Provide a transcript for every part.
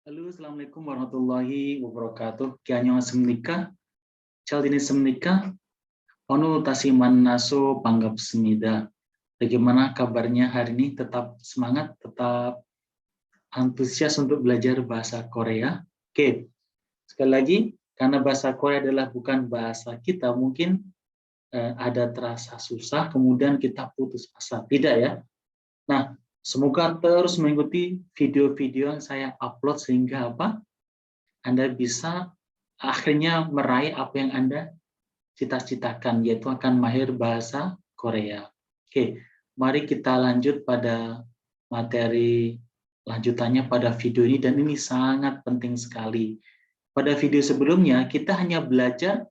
Halo, Assalamualaikum warahmatullahi wabarakatuh. Annyeonghaseyo, Chaldinissemnika, Onu Tasiman Naso Panggap Semida. Bagaimana kabarnya hari ini? Tetap semangat, tetap antusias untuk belajar bahasa Korea. Oke, sekali lagi, karena bahasa Korea adalah bukan bahasa kita, mungkin ada terasa susah, kemudian kita putus asa. Tidak ya? Nah, semoga terus mengikuti video-video yang saya upload sehingga apa? Anda bisa akhirnya meraih apa yang Anda cita-citakan, yaitu akan mahir bahasa Korea. Oke, mari kita lanjut pada materi lanjutannya pada video ini, dan ini sangat penting sekali. Pada video sebelumnya, kita hanya belajar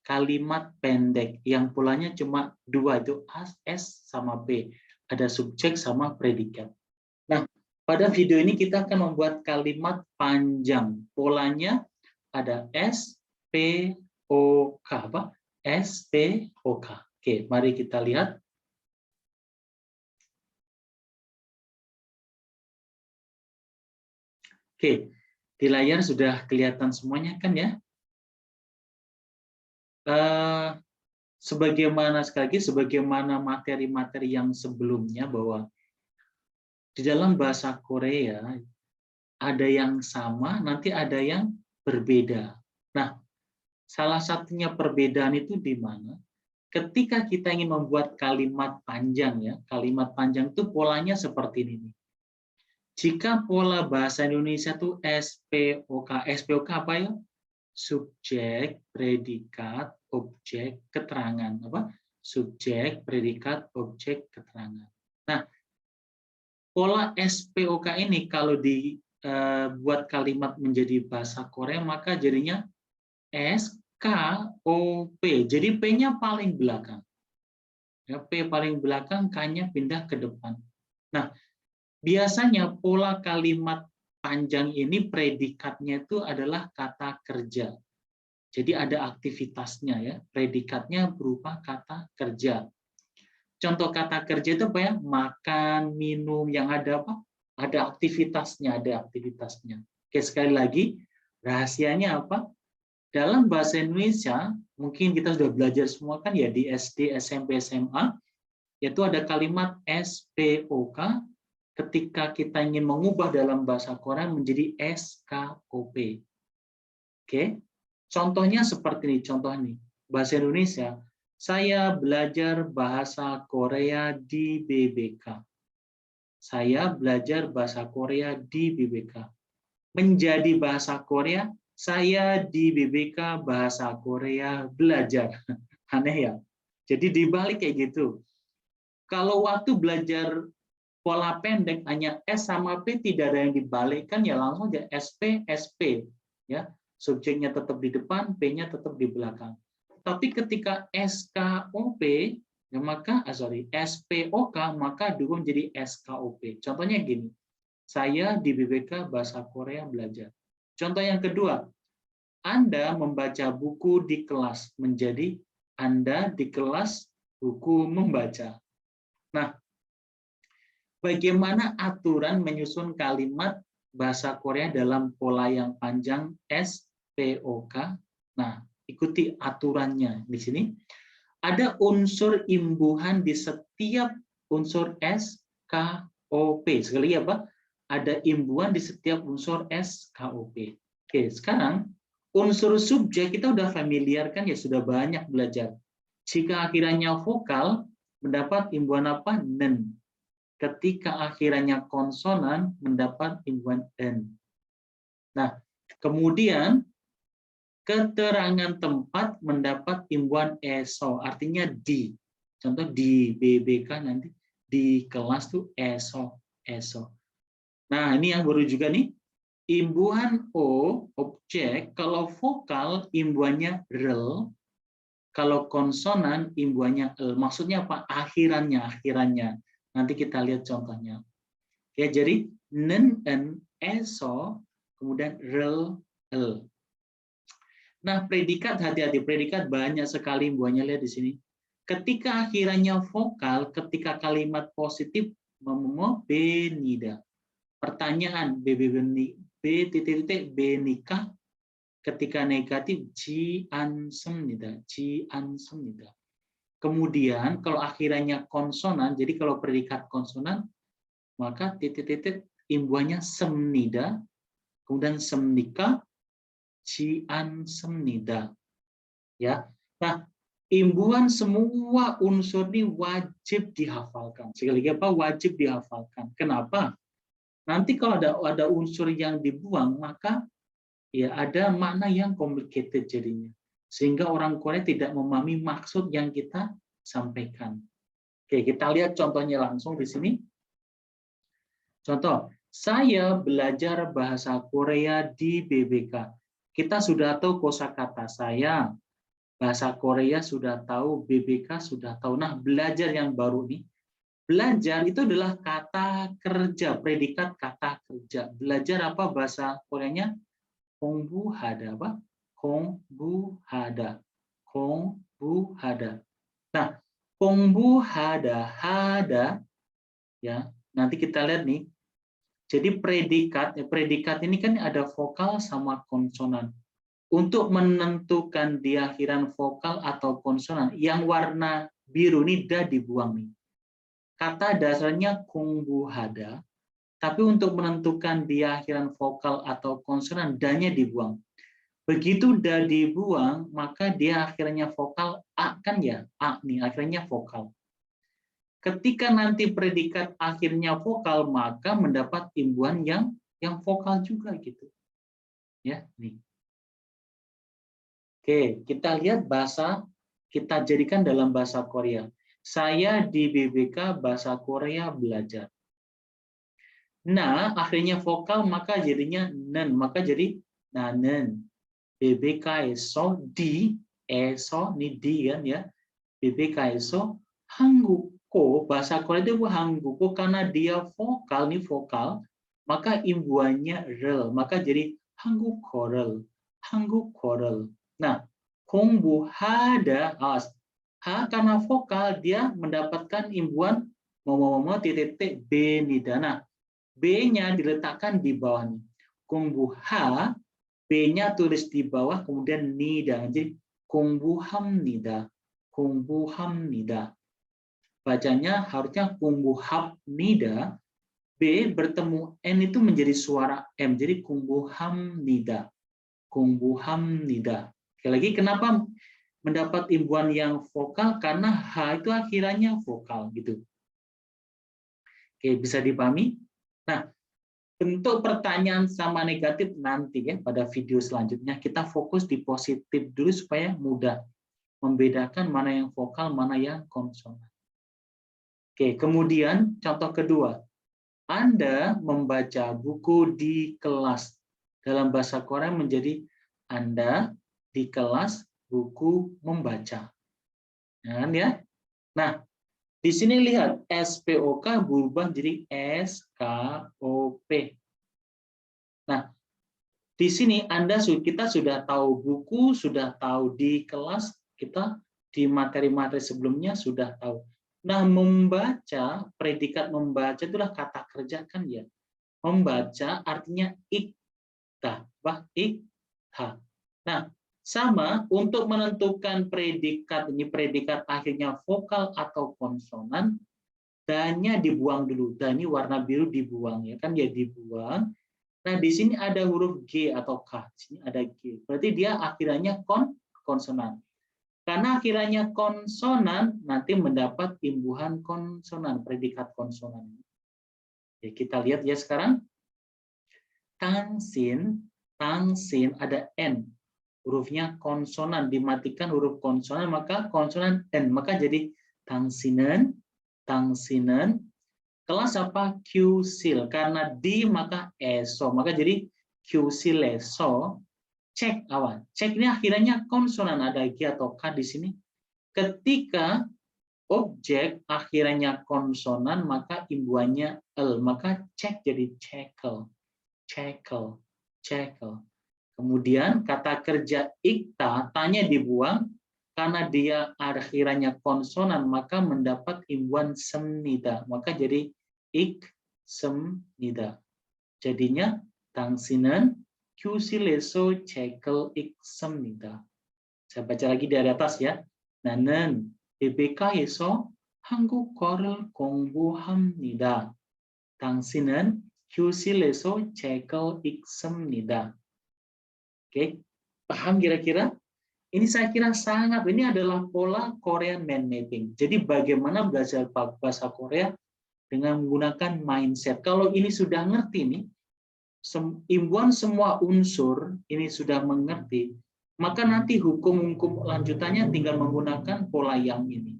kalimat pendek yang polanya cuma dua, itu S sama P. Ada subjek sama predikat. Nah, pada video ini kita akan membuat kalimat panjang. Polanya ada S, P, O, K. Apa? S, P, O, K. Oke, mari kita lihat. Oke, di layar sudah kelihatan semuanya kan ya? Sebagaimana materi-materi yang sebelumnya, bahwa di dalam bahasa Korea ada yang sama, nanti ada yang berbeda. Nah, salah satunya perbedaan itu di mana? Ketika kita ingin membuat kalimat panjang, ya, kalimat panjang itu polanya seperti ini. Jika pola bahasa Indonesia itu SPOK, SPOK apa ya? Subjek, predikat, objek, keterangan. Apa? Subjek, predikat, objek, keterangan. Nah, pola SPOK ini kalau dibuat kalimat menjadi bahasa Korea, maka jadinya S, K, O, P. Jadi P-nya paling belakang. Ya, P paling belakang, K-nya pindah ke depan. Nah, biasanya pola kalimat panjang ini predikatnya itu adalah kata kerja. Jadi ada aktivitasnya ya. Predikatnya berupa kata kerja. Contoh kata kerja itu apa ya? Makan, minum, yang ada apa? Ada aktivitasnya, ada aktivitasnya. Oke, sekali lagi, rahasianya apa? Dalam bahasa Indonesia, mungkin kita sudah belajar semua kan ya di SD, SMP, SMA, yaitu ada kalimat SPOK ketika kita ingin mengubah dalam bahasa Korea menjadi SKOP. Oke, contohnya seperti ini, contoh ini. Bahasa Indonesia, saya belajar bahasa Korea di BBK. Saya belajar bahasa Korea di BBK. Menjadi bahasa Korea, saya di BBK bahasa Korea belajar. Aneh ya? Jadi dibalik kayak gitu. Kalau waktu belajar pola pendek hanya S sama P, tidak ada yang dibalikkan, ya langsung aja SP, SP. Ya, subjeknya tetap di depan, P-nya tetap di belakang. Tapi ketika SKOP, ya maka SPOK, maka dulu menjadi SKOP. Contohnya gini, saya di BBK bahasa Korea belajar. Contoh yang kedua, Anda membaca buku di kelas menjadi Anda di kelas buku membaca. Nah, bagaimana aturan menyusun kalimat bahasa Korea dalam pola yang panjang SPOK? Nah, ikuti aturannya di sini. Ada unsur imbuhan di setiap unsur SKOP. Sekali lagi apa? Ada imbuhan di setiap unsur SKOP. Oke, sekarang unsur subjek kita udah familiar kan ya, sudah banyak belajar. Jika akhirannya vokal, mendapat imbuhan apa? Nen. Ketika akhirannya konsonan, mendapat imbuhan N. Nah, kemudian keterangan tempat mendapat imbuhan ESO, artinya di. Contoh di BBK nanti, di kelas tuh ESO, ESO. Nah, ini yang baru juga nih. Imbuhan O, objek, kalau vokal imbuhannya rel, kalau konsonan imbuhannya L. Maksudnya apa? Akhirannya, akhirannya. Nanti kita lihat contohnya. Ya, jadi nen, en, eso, kemudian rel, L. Nah, predikat, hati-hati, predikat banyak sekali imbuhannya, lihat di sini. Ketika akhirannya vokal, ketika kalimat positif, benida. Pertanyaan, B nikah, ketika negatif ji ansemb니다. Ji ansemb니다. Kemudian kalau akhirannya konsonan, jadi kalau predikat konsonan, maka titik-titik imbuhannya semnida, kemudian semnika, ji ansemb니다. Ya. Nah, imbuhan semua unsur ini wajib dihafalkan. Sekali lagi apa? Wajib dihafalkan. Kenapa? Nanti kalau ada unsur yang dibuang, maka ya ada makna yang complicated jadinya. Sehingga orang Korea tidak memahami maksud yang kita sampaikan. Oke, kita lihat contohnya langsung di sini. Contoh, saya belajar bahasa Korea di BBK. Kita sudah tahu kosakata saya, bahasa Korea sudah tahu, BBK sudah tahu. Nah, belajar yang baru nih. Belajar itu adalah kata kerja, predikat kata kerja. Belajar apa bahasa Koreanya? 공부하다 apa? 공부하다. 공부하다. Nah, 공부하다 ya. Nanti kita lihat nih. Jadi predikat ini kan ada vokal sama konsonan. Untuk menentukan di akhiran vokal atau konsonan, yang warna biru ini dah dibuang nih. Kata dasarnya 공부하다, tapi untuk menentukan di akhiran vokal atau konsonan, da-nya dibuang. Begitu da dibuang, maka dia akhirnya vokal a kan ya, a nih akhirnya vokal. Ketika nanti predikat akhirnya vokal, maka mendapat imbuhan yang vokal juga gitu. Ya, nih. Oke, kita lihat bahasa, kita jadikan dalam bahasa Korea. Saya di BBK bahasa Korea belajar. Nah, akhirnya vokal, maka jadinya nen, maka jadi nanen. BBK에서 di, eso, ini di kan ya. BBK에서 한국어, bahasa Korea itu 한국어, karena dia vokal, nih vokal, maka imbuhannya rel, maka jadi 한국어를, 한국어를. Nah, 공부하다, ha karena vokal dia mendapatkan imbuhan titik b nida. Nah, B-nya diletakkan di bawah nih. 공부하, B-nya tulis di bawah, kemudian nida. Jadi 공부합니다, 공부합니다. Bacanya harusnya 공부합니다. B bertemu N itu menjadi suara M, jadi 공부합니다, 공부합니다. Sekali lagi, kenapa mendapat imbuhan yang vokal? Karena H itu akhirannya vokal gitu. Oke, bisa dipahami? Nah, bentuk pertanyaan sama negatif nanti ya pada video selanjutnya. Kita fokus di positif dulu supaya mudah membedakan mana yang vokal, mana yang konsonan. Oke, kemudian contoh kedua. Anda membaca buku di kelas. Dalam bahasa Korea menjadi Anda di kelas buku membaca. Ya. Nah, di sini lihat SPOK berubah jadi SKOP. Nah, di sini kita sudah tahu buku, sudah tahu di kelas, kita di materi-materi sebelumnya sudah tahu. Nah, membaca, predikat membaca itulah kata kerja kan ya. Membaca artinya ikta, ikta. Nah, sama untuk menentukan predikat, ini predikat akhirnya vokal atau konsonan, da-nya dibuang dulu. Da ini warna biru dibuang ya kan ya, dibuang. Nah, di sini ada huruf G atau K. Di sini ada G. Berarti dia akhirannya konsonan. Karena akhirannya konsonan, nanti mendapat imbuhan konsonan, predikat konsonan. Ya, kita lihat ya sekarang. Tangsin ada N. Hurufnya konsonan, dimatikan huruf konsonan, maka konsonan N. Maka jadi tangsinan. Kelas apa? Qsil. Karena di maka eso. Maka jadi Qsil eso. Cek awal. Cek ini akhirnya konsonan, ada G atau K di sini. Ketika objek akhirnya konsonan, maka imbuhannya L. Maka cek jadi cekel. Cekel. Kemudian kata kerja ikta, tanya dibuang, karena dia akhirannya konsonan, maka mendapat imbuhan semnida. Maka jadi ik semnida. Jadinya 당신은 교실에서 책을 읽습니다. Saya baca lagi dari atas ya. 나는 레베카에서 한국어를 공부합니다. 당신은 교실에서 책을 읽습니다. Oke, paham kira-kira? Ini saya kira ini adalah pola Korean mind mapping. Jadi bagaimana belajar bahasa Korea dengan menggunakan mindset. Kalau ini sudah ngerti nih, imbuhan semua unsur ini sudah mengerti, maka nanti hukum-hukum lanjutannya tinggal menggunakan pola yang ini.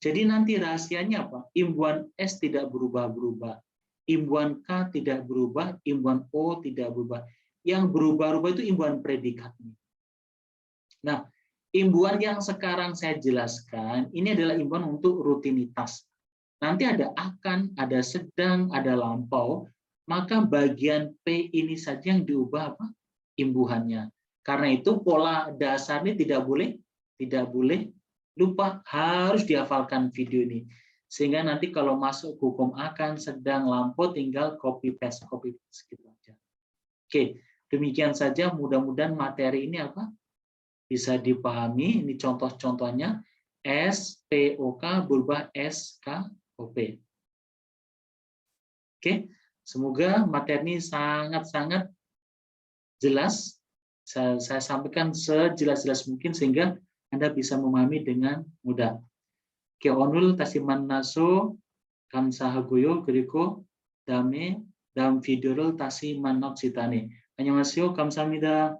Jadi nanti rahasianya apa? Imbuhan S tidak berubah-berubah, imbuhan K tidak berubah, imbuhan O tidak berubah. Yang berubah-ubah itu imbuhan predikatnya. Nah, imbuhan yang sekarang saya jelaskan, ini adalah imbuhan untuk rutinitas. Nanti ada akan, ada sedang, ada lampau, maka bagian P ini saja yang diubah apa? Imbuhannya. Karena itu pola dasar ini tidak boleh lupa, harus dihafalkan video ini. Sehingga nanti kalau masuk hukum akan, sedang, lampau, tinggal copy paste gitu aja. Oke, demikian saja. Mudah-mudahan materi ini apa? Bisa dipahami. Ini contoh-contohnya. SPOK berubah SKOP. Oke, semoga materi ini sangat-sangat jelas. Saya sampaikan sejelas-jelas mungkin sehingga Anda bisa memahami dengan mudah. Oke, onul tasiman naso kamsahagoyo griko dame dalam video를 다시 만납시다니. 안녕하세요. 감사합니다.